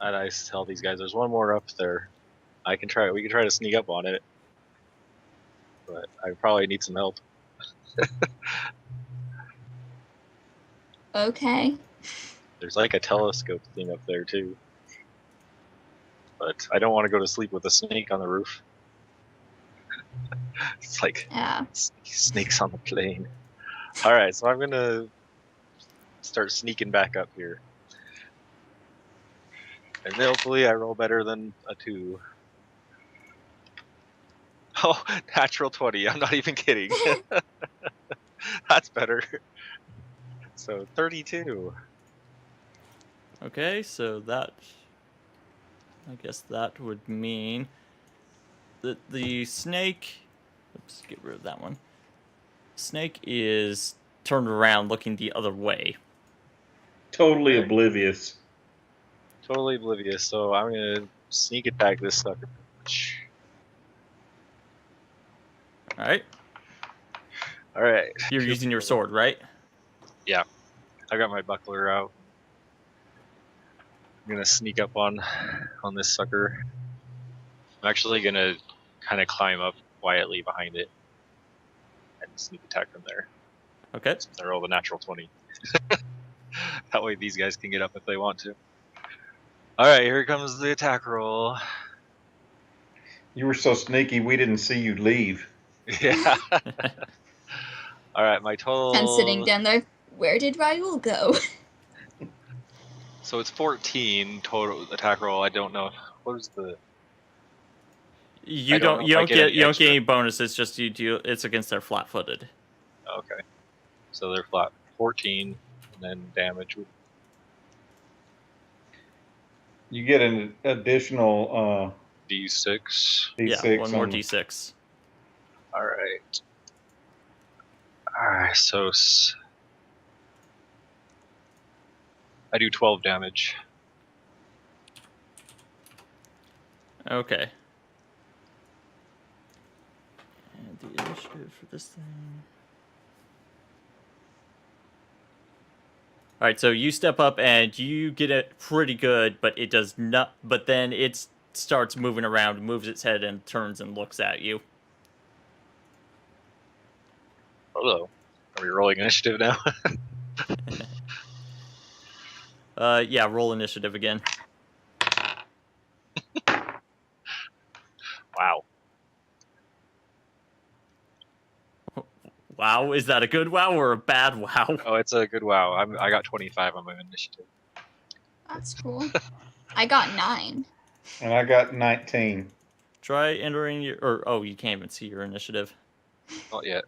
And I tell these guys, there's one more up there. We can try to sneak up on it. But I probably need some help. Okay. There's like a telescope thing up there too. But I don't want to go to sleep with a snake on the roof. It's like snakes on the plane. Alright, so I'm gonna start sneaking back up here. And hopefully I roll better than a 2. Oh, natural 20. I'm not even kidding. That's better. So 32. Okay, so that... I guess that would mean that the snake... Oops, get rid of that one. Snake is turned around looking the other way. Totally oblivious. Totally oblivious, so I'm gonna sneak attack this sucker. Alright. Alright. You're using your sword, right? Yeah. I got my buckler out. I'm gonna sneak up on this sucker. I'm actually gonna kind of climb up quietly behind it and sneak attack from there. Okay. Since I rolled a natural 20. That way these guys can get up if they want to. Alright, here comes the attack roll. You were so sneaky, we didn't see you leave. Yeah. Alright, my total... And sitting down there, where did Raul go? So it's 14 total attack roll. I don't know. What is the... You don't get any bonuses, just it's against their flat-footed. Okay. So they're flat 14 and then damage. You get an additional D6. Yeah, one more D6. Alright. Alright, so I do 12 damage. Okay. And the initiative for this thing. Alright, so you step up and you get it pretty good, but it does not. But then it starts moving around, moves its head, and turns and looks at you. Hello. Are we rolling initiative now? Yeah, roll initiative again. Wow. Wow, is that a good wow or a bad wow? Oh, it's a good wow. I got 25 on my initiative. That's cool. I got 9. And I got 19. Try entering your... oh, you can't even see your initiative. Not yet.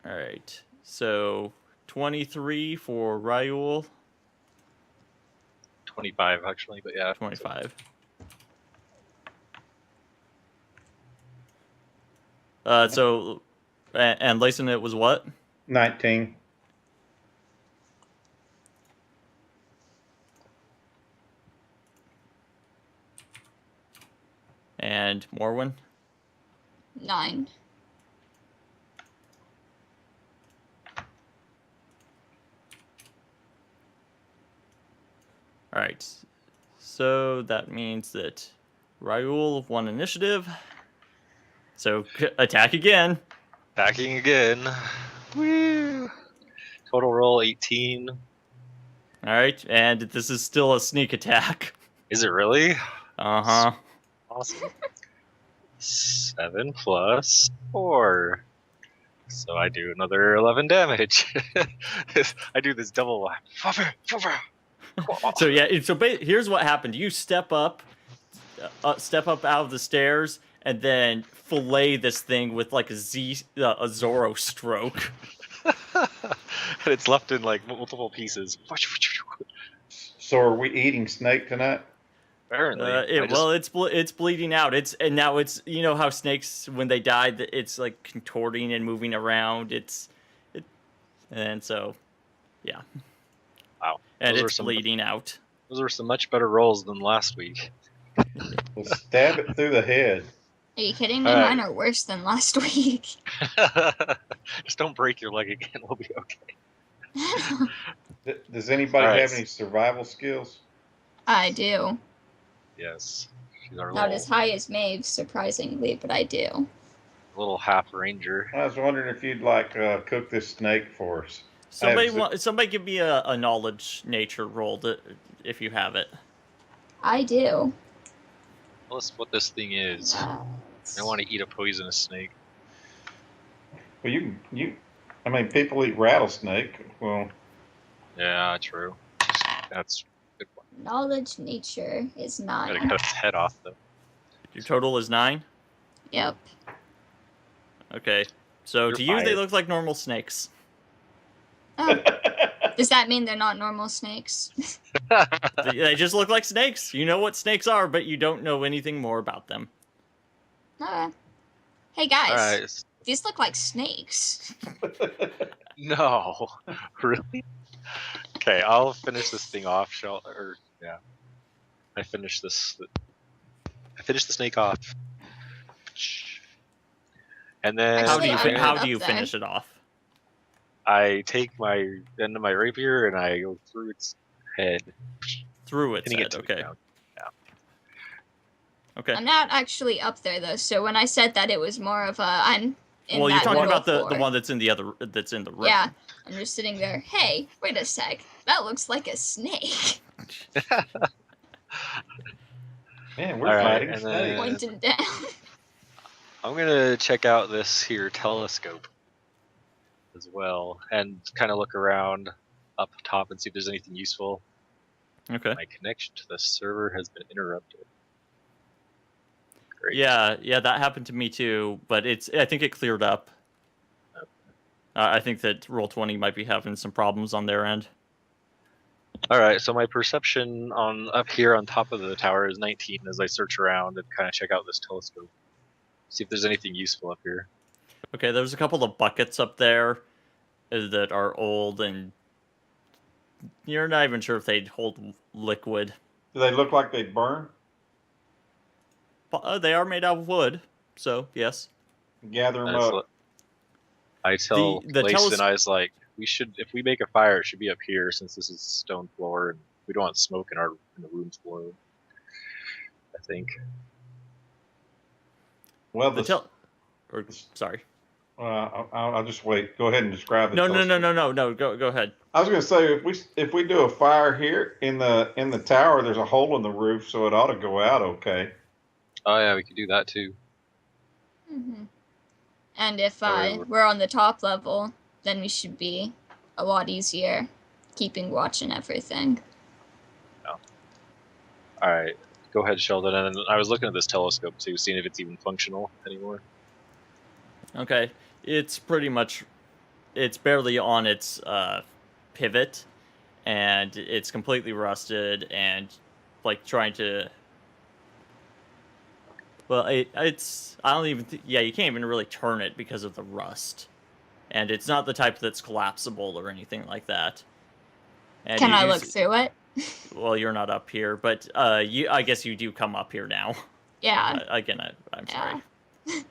Alright, so 23 for Raul. 25, actually, but yeah. 25. So, and Layson, it was what? 19. And Morwen? 9. Alright, so that means that Raul won initiative. So, attack again. Attacking again. Woo! Total roll 18. Alright, and this is still a sneak attack. Is it really? Uh-huh. Awesome. 7 plus 4. So I do another 11 damage. I do this double whack. So yeah, here's what happened. You step up out of the stairs, and then fillet this thing with like a Zorro stroke. And it's left in like multiple pieces. So are we eating snake tonight? Apparently. It's bleeding out. And now it's, you know how snakes, when they die, it's like contorting and moving around. And so, yeah. Wow. And it's bleeding out. Those were some much better rolls than last week. Well, stab it through the head. Are you kidding me? Alright. Mine are worse than last week. Just don't break your leg again. We'll be okay. Does anybody All right. have any survival skills? I do. Yes. She's our Not as little, high as Maeve's, surprisingly, but I do. little half ranger. I was wondering if you'd like cook this snake for us. Somebody give me a knowledge nature roll if you have it. I do. Tell us what this thing is. I want to eat a poisonous snake. Well, I mean, people eat rattlesnake. Well, Yeah, true. That's a good one. Knowledge nature is Gotta 9. cut its head off, though. Your total is 9? Yep. Okay. So You're to you, they fired. look like normal snakes. Oh, does that mean they're not normal snakes? They just look like snakes. You know what snakes are, but you don't know anything more about them. Alright. Hey guys, Alright. these look like snakes. No. Really? Okay, I'll finish this thing off. I finished the snake off. And then Actually, How do up you there. finish it off? I take my end of my rapier and I go through its head. Through its Hitting it head, to the okay. ground. Okay. I'm not actually up there though, so when I said that, it was more of a I'm in Well, you're that talking middle about the floor. one that's in the room. Yeah, I'm just sitting there. Hey, wait a sec. That looks like a snake. man, we're All right, fighting and snakes. then- Pointed down. I'm gonna check out this here telescope as well and kind of look around up top and see if there's anything useful. Okay. My connection to the server has been interrupted. Great. Yeah, that happened to me too, but I think it cleared up. Okay. I think that Roll20 might be having some problems on their end. All right, so my perception on up here on top of the tower is 19 as I search around and kind of check out this telescope. See if there's anything useful up here. Okay, there's a couple of buckets up there that are old, and you're not even sure if they'd hold liquid. Do they look like they burn? But, they are made out of wood, so yes. Gather them Nice up. look. I tell The Lace and I was like, if we make a fire, it should be up here since this is stone floor and we don't want smoke in the room floor. I think. Well, Sorry. I'll just wait. Go ahead and describe the No. telescope. Go ahead. I was going to say if we do a fire here in the tower, there's a hole in the roof, so it ought to go out okay. Oh yeah, we could do that too. Mm-hmm. And if Oh, we're on the top level, then we should be a lot easier keeping watch and everything. All right, go ahead, Sheldon. And I was looking at this telescope too, seeing if it's even functional anymore. Okay, it's barely on its pivot, and it's completely rusted, and like trying to. Well, it's I don't even you can't even really turn it because of the rust, and it's not the type that's collapsible or anything like that. And Can I look through it? Well, you're not up here, but I guess you do come up here now. Yeah. Again, I'm sorry. Yeah.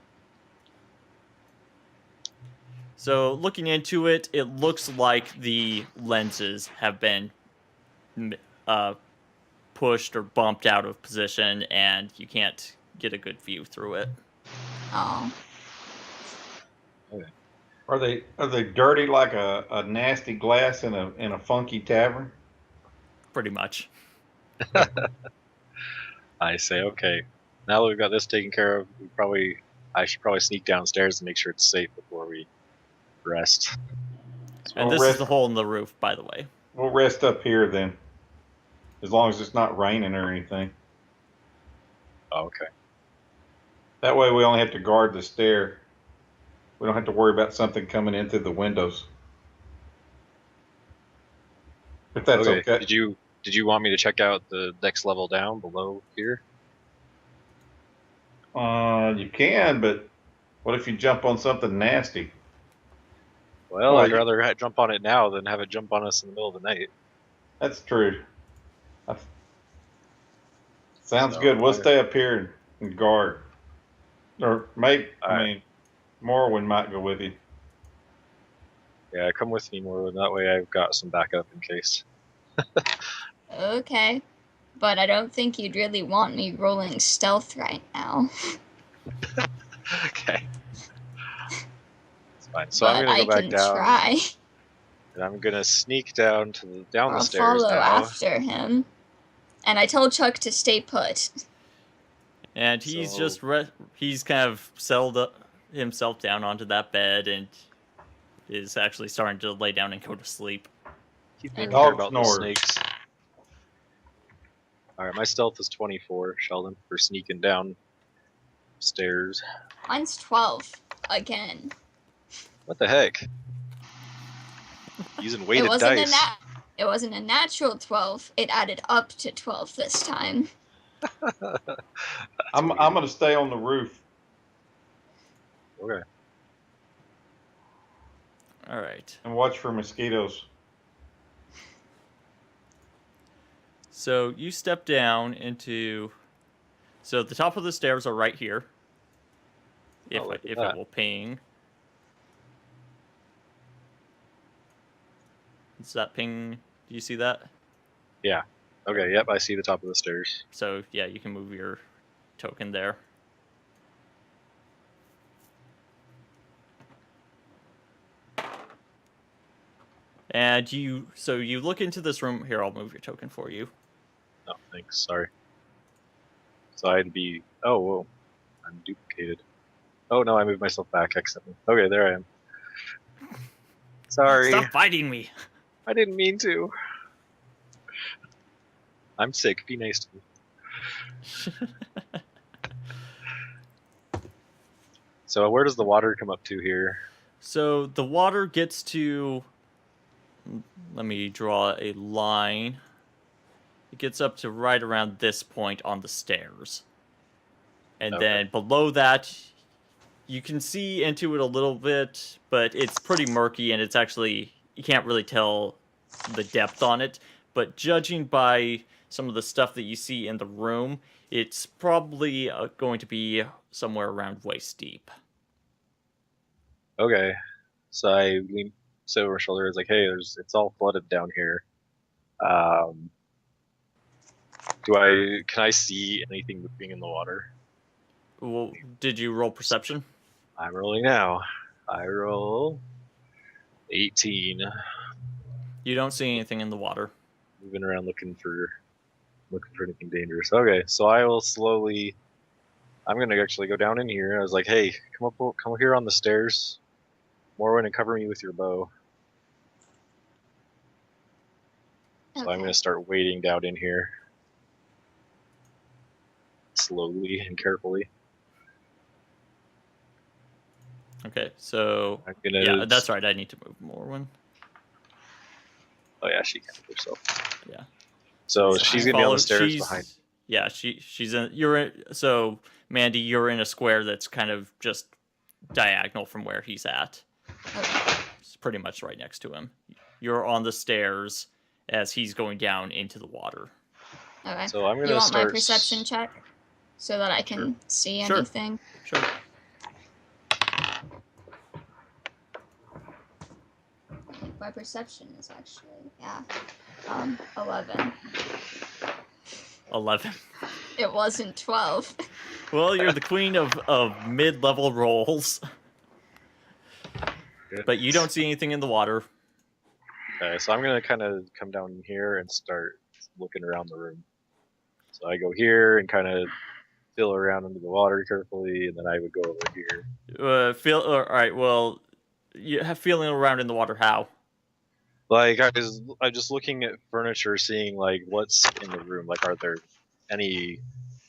So looking into it, it looks like the lenses have been pushed or bumped out of position, and you can't get a good view through it. Oh. Are they dirty like a nasty glass in a funky tavern? Pretty much. I say, okay, now that we've got this taken care of, I should probably sneak downstairs and make sure it's safe before we rest. And this is the hole in the roof, by the way. We'll rest up here then, as long as it's not raining or anything. Oh, okay. That way we only have to guard the stair. We don't have to worry about something coming in through the windows. If that's okay. Did you want me to check out the next level down below here? You can, but what if you jump on something nasty? Well, I'd rather jump on it now than have it jump on us in the middle of the night. That's true. Sounds good. We'll stay up here and guard. Or maybe, I Alright. mean, Morrowind might go with you. Yeah, come with me more. That way I've got some backup in case. Okay. But I don't think you'd really want me rolling stealth right now. Okay. It's fine. So I'm But gonna I go back can down, try. and I'm gonna sneak down down Or the I'll stairs follow now. after him. And I told Chuck to stay put. And he's So- just he's kind of settled himself down onto that bed and is actually starting to lay down and go to sleep. Keep being Okay. care Dog about the snores. snakes. Alright, my stealth is 24, Sheldon, for sneaking down stairs. Mine's 12. Again. What the heck? Using It weighted wasn't dice. it wasn't a natural 12. It added up to 12 this time. I'm gonna stay on the roof. Okay. All right. And watch for mosquitoes. So you step down into. So the top of the stairs are right here. If look at if that. it will ping. Does that ping? Do you see that? Yeah. Okay, yep, I see the top of the stairs. So yeah, you can move your token there. And you look into this room. Here, I'll move your token for you. Oh, thanks. Sorry. So I'd be. Oh, whoa. I'm duplicated. Oh, no, I moved myself back accidentally. Okay, there I am. Sorry. Stop fighting me. I didn't mean to. I'm sick. Be nice to me. So where does the water come up to here? So the water gets to. Let me draw a line. It gets up to right around this point on the stairs. And Okay. then below that, you can see into it a little bit, but it's pretty murky and it's actually, you can't really tell the depth on it. But judging by some of the stuff that you see in the room, it's probably going to be somewhere around waist deep. Okay. So I lean over my shoulder. It's like, hey, it's all flooded down here. Can I see anything moving in the water? Well, did you roll perception? I'm rolling now. I roll 18. You don't see anything in the water. Moving around looking for anything dangerous. Okay, so I will slowly. I'm gonna actually go down in here. I was like, hey, come here on the stairs, Morwen, and cover me with your bow. So I'm gonna start wading down in here, slowly and carefully. Okay, so I'm gonna. yeah, that's right. I need to move Morwen. Oh yeah, she can move herself. Yeah. So she's gonna be on the stairs she's, behind. Yeah, she's in. You're in. So Mandy, you're in a square that's kind of just diagonal from where he's at. Okay. It's pretty much right next to him. You're on the stairs as he's going down into the water. Okay. So I'm gonna You want my start perception check? So that I can see Sure. anything? Sure. I think my perception is actually, 11. 11. It wasn't 12. Well, you're the queen of mid-level rolls. Good. But you don't see anything in the water. Okay, so I'm gonna kind of come down here and start looking around the room. So I go here and kind of feel around into the water carefully, and then I would go over here. All right. Well, you have feeling around in the water. How? Like I'm just looking at furniture, seeing like what's in the room. Like, are there any?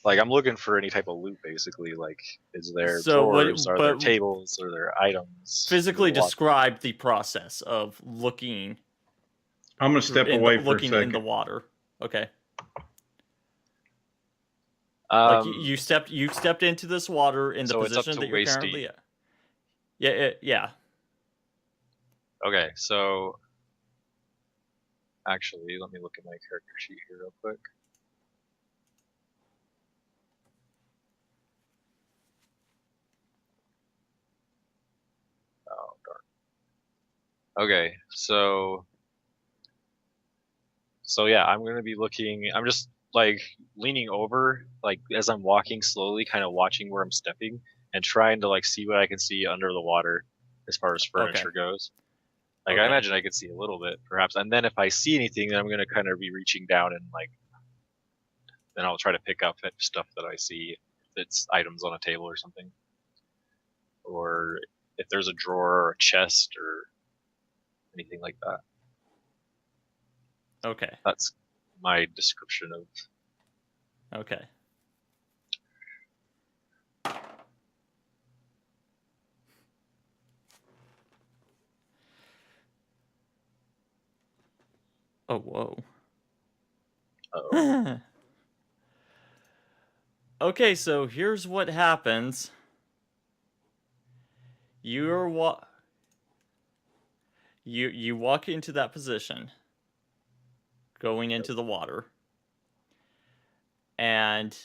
Like, I'm looking for any type of loot, basically. Like, is there drawers? Are there tables? Are there items? Physically describe the process of looking. I'm gonna step away for a looking second. in the water. Okay. Like you stepped into this water in the so position it's up to that you're waist currently deep. at. Yeah. Okay, so actually, let me look at my character sheet here real quick. Okay, so yeah, I'm gonna be looking. I'm just like leaning over, like as I'm walking slowly, kind of watching where I'm stepping, and trying to like see what I can see under the water as far as furniture goes. Like I Okay. imagine I could see a little bit, perhaps, and then if I see anything, then I'm gonna kind of be reaching down and like, then I'll try to pick up stuff that I see, if it's items on a table or something, or if there's a drawer or a chest or anything like that. Okay. That's my description of. Okay. Oh, whoa. Uh-oh. Okay, so here's what happens. You walk into that position, going into the water, and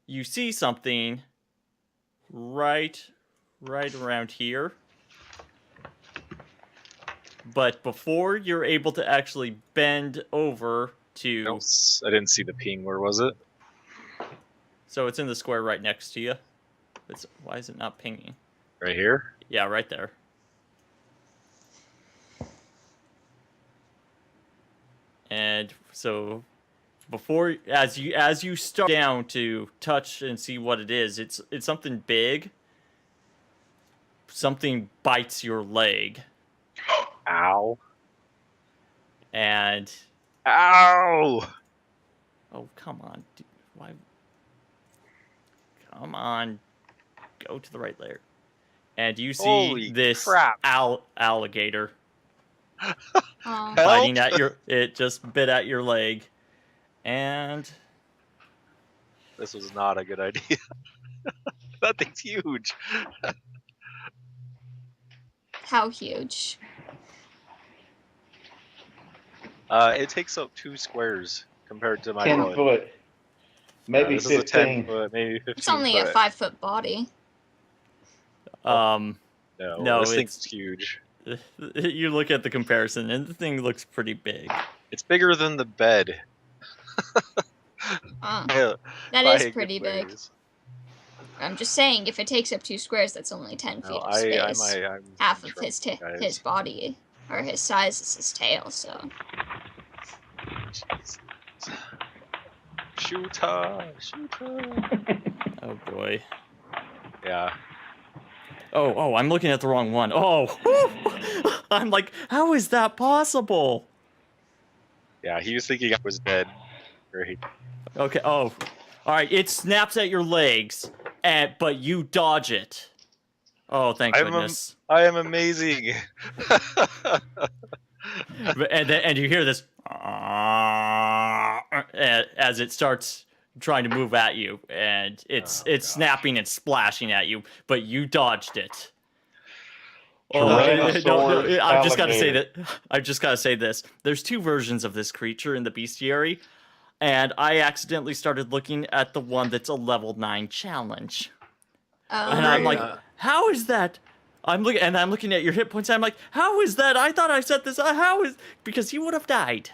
you see something right around here. But before you're able to actually bend over to... I didn't see the ping. Where was it? So it's in the square right next to you. Why is it not pinging? Right here? Yeah, right there. And so before, as you start down to touch and see what it is, it's something big. Something bites your leg. Ow. And... Ow! Oh, come on. Dude, why? Come on. Go to the right layer. And you see Holy this crap. alligator Oh. biting at it just bit at your leg. And... This was not a good idea. That thing's huge. How huge? It takes up 2 squares compared to my 10 foot. Maybe this 15. is a 10 foot, maybe 15 It's only foot. a 5-foot body. No, this thing's huge. You look at the comparison, and the thing looks pretty big. It's bigger than the bed. That is pretty big. I'm just saying, if it takes up 2 squares, that's only 10 feet of space. Half of his body, or his size, is his tail, so... Shoot her! Oh, boy. Yeah. Oh, I'm looking at the wrong one. Oh! I'm like, how is that possible? Yeah, he was thinking I was dead. Great. Okay, oh. Alright, it snaps at your legs, but you dodge it. Oh, thank goodness. I am amazing. And you hear this as it starts trying to move at you, and it's snapping and splashing at you, but you dodged it. No, I've just got to say this. There's 2 versions of this creature in the bestiary, and I accidentally started looking at the one that's a level 9 challenge. And I'm like, how is that? I'm looking at your hit points, and I'm like, how is that? I thought I set this. Because he would have died.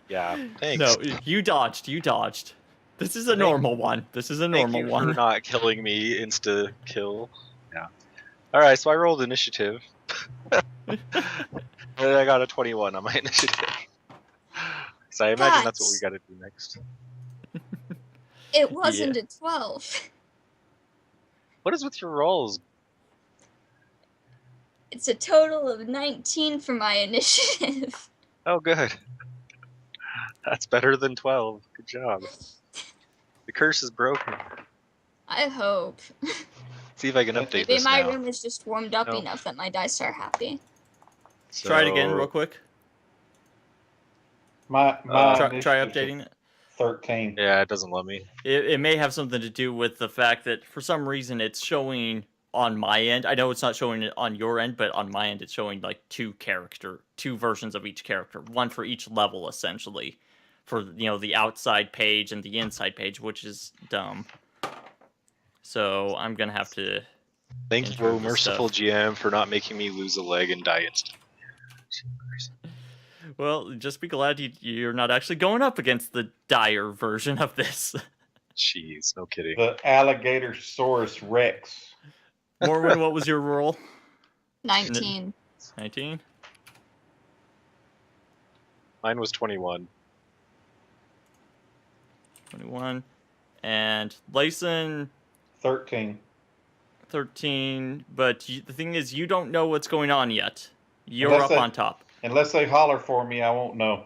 Yeah, thanks. No, you dodged. This is a normal one. Thank you for not killing me insta kill. Yeah. All right, so I rolled initiative. And I got a 21 on my initiative. So I imagine that's what we got to do next. It wasn't a 12. What is with your rolls? It's a total of 19 for my initiative. Oh, good. That's better than 12. Good job. The curse is broken. I hope. See if I can update Maybe this my now. room is just warmed up enough that my dice are happy. So... Try it again real quick. My try updating it. 13. Yeah, it doesn't let me. It may have something to do with the fact that for some reason it's showing on my end. I know it's not showing it on your end, but on my end it's showing like 2 versions of each character, one for each level essentially, for the outside page and the inside page, which is dumb. So I'm gonna have to Thank you, merciful GM, for not making me lose a leg and die instantly. Well, just be glad you're not actually going up against the dire version of this. Jeez, no kidding. The Alligatorsaurus Rex. Morwen, what was your roll? 19. 19? Mine was 21. 21. And Lyson... 13. 13, but the thing is, you don't know what's going on yet. You're up on top. Unless they holler for me, I won't know.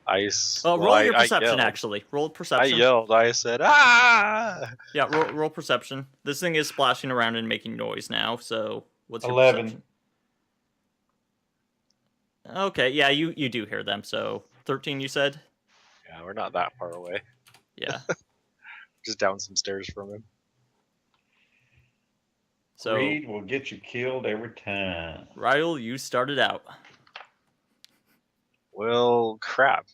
Roll your perception, actually. Roll perception. I yelled. I said, ah! Yeah, roll perception. This thing is splashing around and making noise now, so what's your 11. perception? Okay, yeah, you do hear them, so 13 you said? Yeah, we're not that far away. Yeah. Just down some stairs from him. So, Greed will get you killed every time. Ryle, you started out. Well, crap.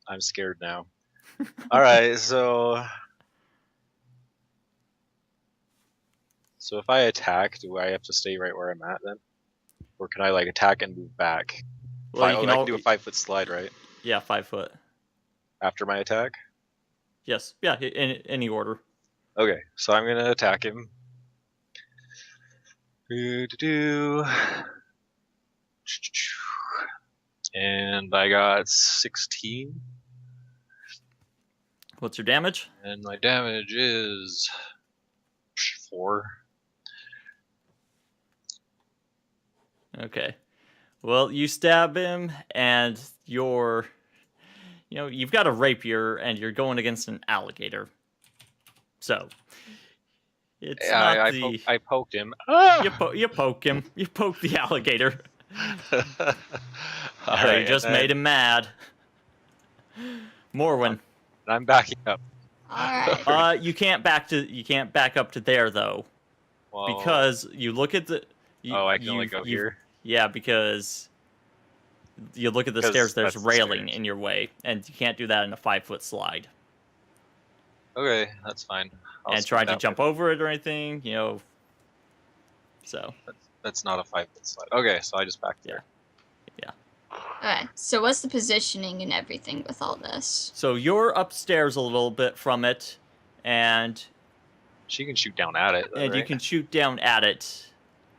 I'm scared now. Alright, so if I attack, do I have to stay right where I'm at then? Or can I like attack and move back? Well, I can do a 5-foot slide, right? Yeah, 5 foot. After my attack? Yes. Yeah, in any order. Okay, so I'm gonna attack him. And I got 16. What's your damage? And my damage is 4. Okay. Well, you stab him, and you've got a rapier, and you're going against an alligator. So, it's not I poked him. You poke him. You poke the alligator. Alright, you just made him mad. Morwen. I'm backing up. Alright. You can't back up to there though. Whoa. Because you look at the I can only go here. Yeah, because you look at the stairs, there's railing in your way, and you can't do that in a 5-foot slide. Okay, that's fine. And trying to jump over it or anything, so. That's not a 5-foot slide. Okay, so I just backed there. Yeah. Okay, so what's the positioning and everything with all this? So you're upstairs a little bit from it, and... She can shoot down at it, though, right? You can shoot down at it.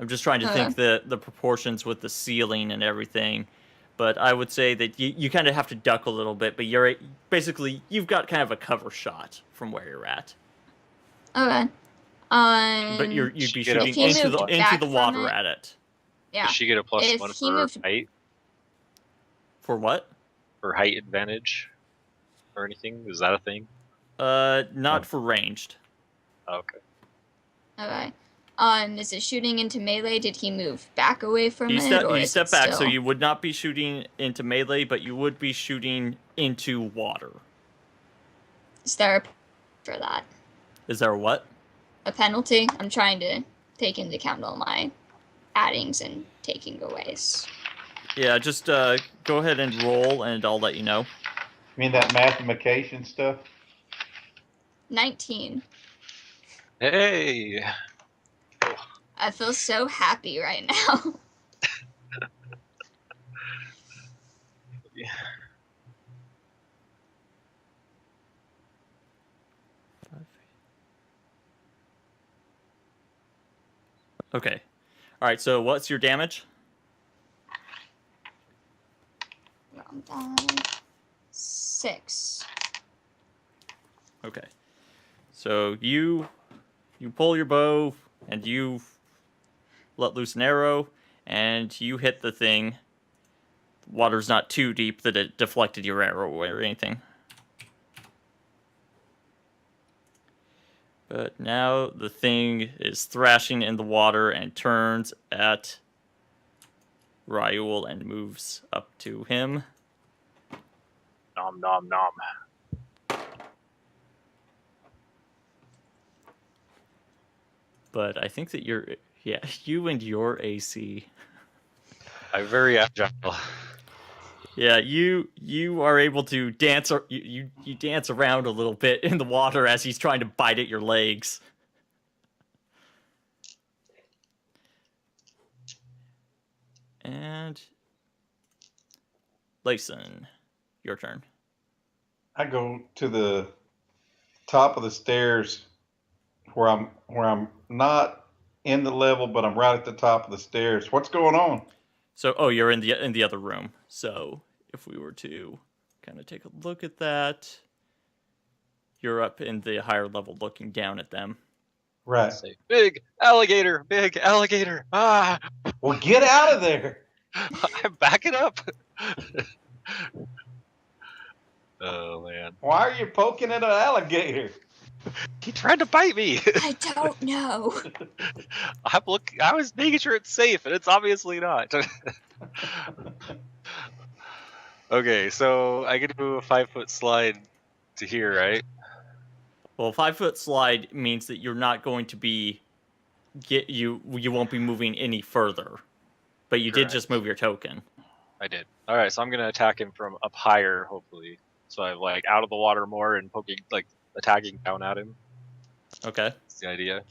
I'm just trying to think the proportions with the ceiling and everything. But I would say that you kind of have to duck a little bit, but you've got kind of a cover shot from where you're at. Okay. But you'd be shooting into the water at it. Yeah. Does she get a +1 for height? For what? For height advantage? Or anything? Is that a thing? Not for ranged. Okay. Okay. Is it shooting into melee? Did he move back away from it? He stepped back, so you would not be shooting into melee, but you would be shooting into water. Is there a for that? Is there a what? A penalty? I'm trying to take into account all my addings and taking aways. Yeah, just go ahead and roll, and I'll let you know. You mean that mathematician stuff? 19. Hey! I feel so happy right now. Yeah. Okay. All right, so what's your damage? 6. Okay. So you pull your bow and you let loose an arrow and you hit the thing. Water's not too deep that it deflected your arrow or anything. But now the thing is thrashing in the water and turns at Raoul and moves up to him. Nom nom nom. But I think that you and your AC. I'm very agile. Yeah, you are able to dance. You dance around a little bit in the water as he's trying to bite at your legs. And Layson, your turn. I go to the top of the stairs where I'm not in the level, but I'm right at the top of the stairs. What's going on? So, you're in the other room. So, if we were to kind of take a look at that, you're up in the higher level, looking down at them. Right. Say, big alligator, big alligator. Ah! Well, get out of there. I'm backing up. Oh man. Why are you poking at an alligator? He tried to bite me. I don't know. I was making sure it's safe, and it's obviously not. Okay, so I get to do a 5-foot slide to here, right? Well, 5-foot slide means that you're not going to be you won't be moving any further, but you did just move your token. I did. All right, so I'm gonna attack him from up higher, hopefully. So I'm like out of the water more and poking, like attacking down at him. Okay. That's the idea.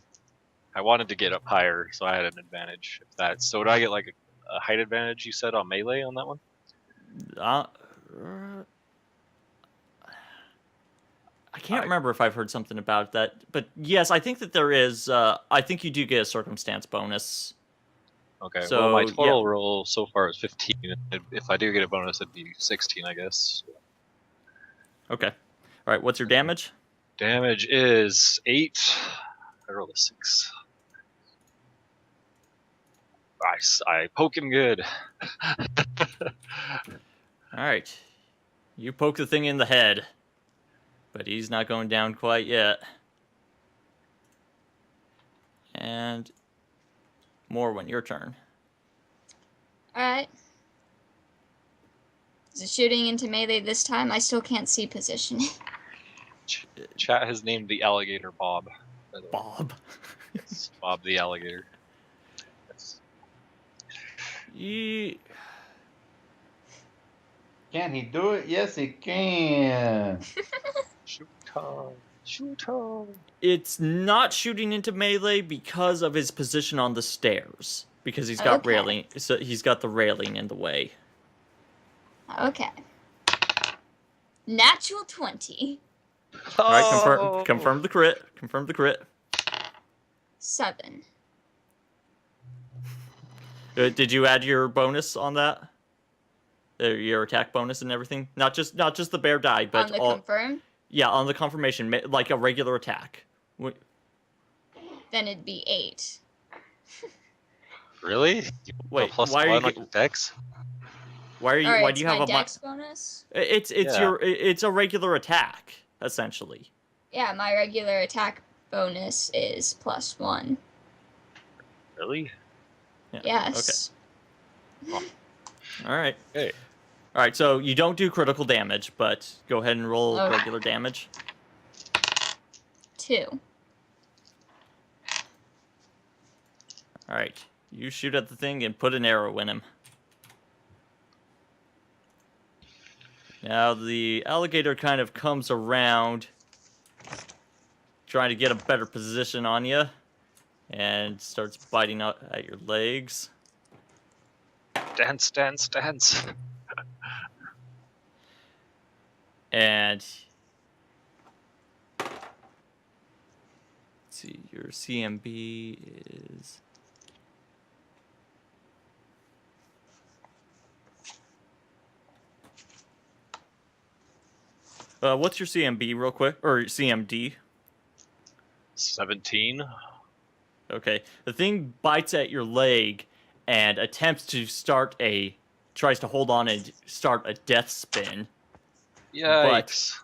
I wanted to get up higher, so I had an advantage. If that's so, do I get like a height advantage? You said on melee on that one. I can't remember if I've heard something about that, but yes, I think that there is. I think you do get a circumstance bonus. Okay, so well, my total roll so far is 15. If I do get a bonus, it'd be 16, I guess. Okay. All right, what's your damage? Damage is 8. I rolled a 6. I poke him good. All right. You poke the thing in the head, but he's not going down quite yet. And Morwen, your turn. Alright. Is it shooting into melee this time? I still can't see positioning. Chat has named the alligator Bob. Bob? It's Bob the alligator. Can he do it? Yes, he can. Shoot on. Shoot on. It's not shooting into melee because of his position on the stairs. Because he's got railing, so he's got the railing in the way. Okay. Natural 20. All right, confirm the crit. Confirm the crit. 7. Did you add your bonus on that? Your attack bonus and everything? Not just the bear die, but on the confirm? Yeah, on the confirmation, like a regular attack. Then it'd be 8. Really? Wait, plus why are you dex? Why are you? Why do you have a dex bonus? It's it's a regular attack essentially. Yeah, my regular attack bonus is +1. Really? Yeah. Yes. Okay. All right. Hey. All right. So you don't do critical damage, but go ahead and roll regular damage. 2. All right. You shoot at the thing and put an arrow in him. Now the alligator kind of comes around, trying to get a better position on you, and starts biting out at your legs. Dance, dance, dance. And let's see, your CMB is... what's your CMB real quick? Or CMD? 17. Okay. The thing bites at your leg and attempts to tries to hold on and start a death spin. Yikes.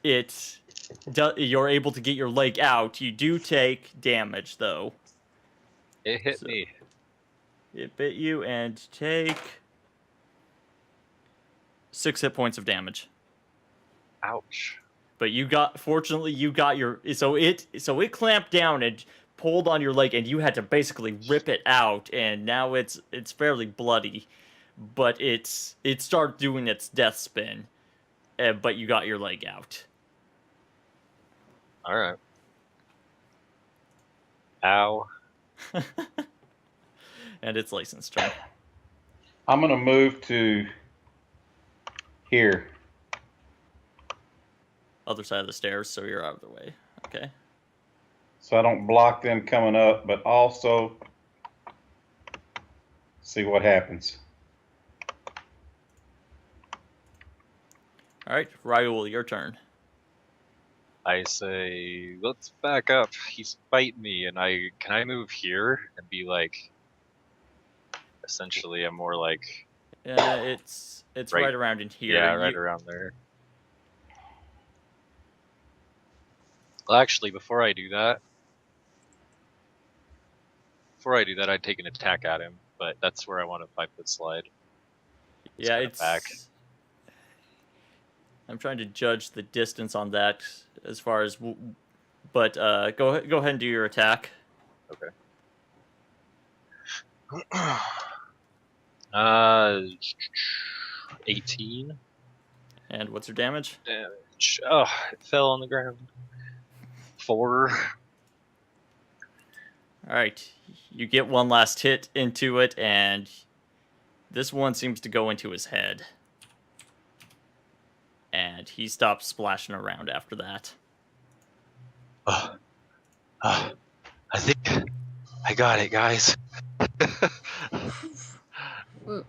But you're able to get your leg out. You do take damage, though. It hit me. It bit you and take 6 hit points of damage. Ouch. But fortunately you got your, so it clamped down and pulled on your leg, and you had to basically rip it out, and now it's fairly bloody. but it started doing its death spin, but you got your leg out. All right. Ow. And it's Lason's turn. I'm gonna move to here. Other side of the stairs, so you're out of the way. Okay. So I don't block them coming up, but also see what happens. All right, Raul, your turn. I say, let's back up. He's fighting me, and can I move here and be like, essentially, I'm more like. It's right around in here. Yeah, right around there. Well, actually, before I do that, I'd take an attack at him, but that's where I want a 5-foot slide. Yeah, it's back. I'm trying to judge the distance on that as far as, but go ahead and do your attack. Okay. 18. And what's your damage? Oh, it fell on the ground. 4. All right, you get one last hit into it, and this one seems to go into his head. And he stops splashing around after that. I think I got it, guys. All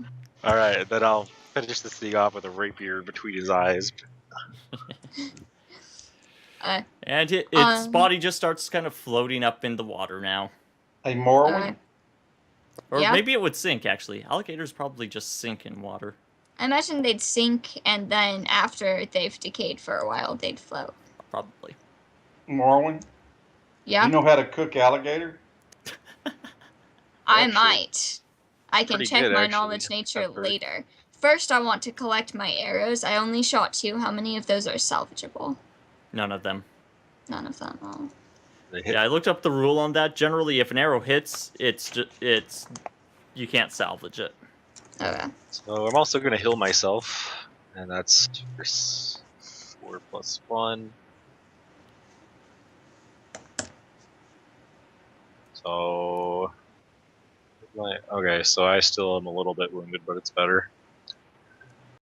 right, then I'll finish this thing off with a rapier between his eyes. And its body just starts kind of floating up in the water now. A Morrowind? Or maybe it would sink, actually. Alligators probably just sink in water. I imagine they'd sink, and then after they've decayed for a while, they'd float. Probably. Morrowind? Yeah? You know how to cook alligator? I might. I can check my knowledge nature later. First, I want to collect my arrows. I only shot 2. How many of those are salvageable? None of them. None of them. Oh. Yeah, I looked up the rule on that. Generally, if an arrow hits, you can't salvage it. Okay. So I'm also going to heal myself, and that's 4 plus 1. So, okay, so I still am a little bit wounded, but it's better.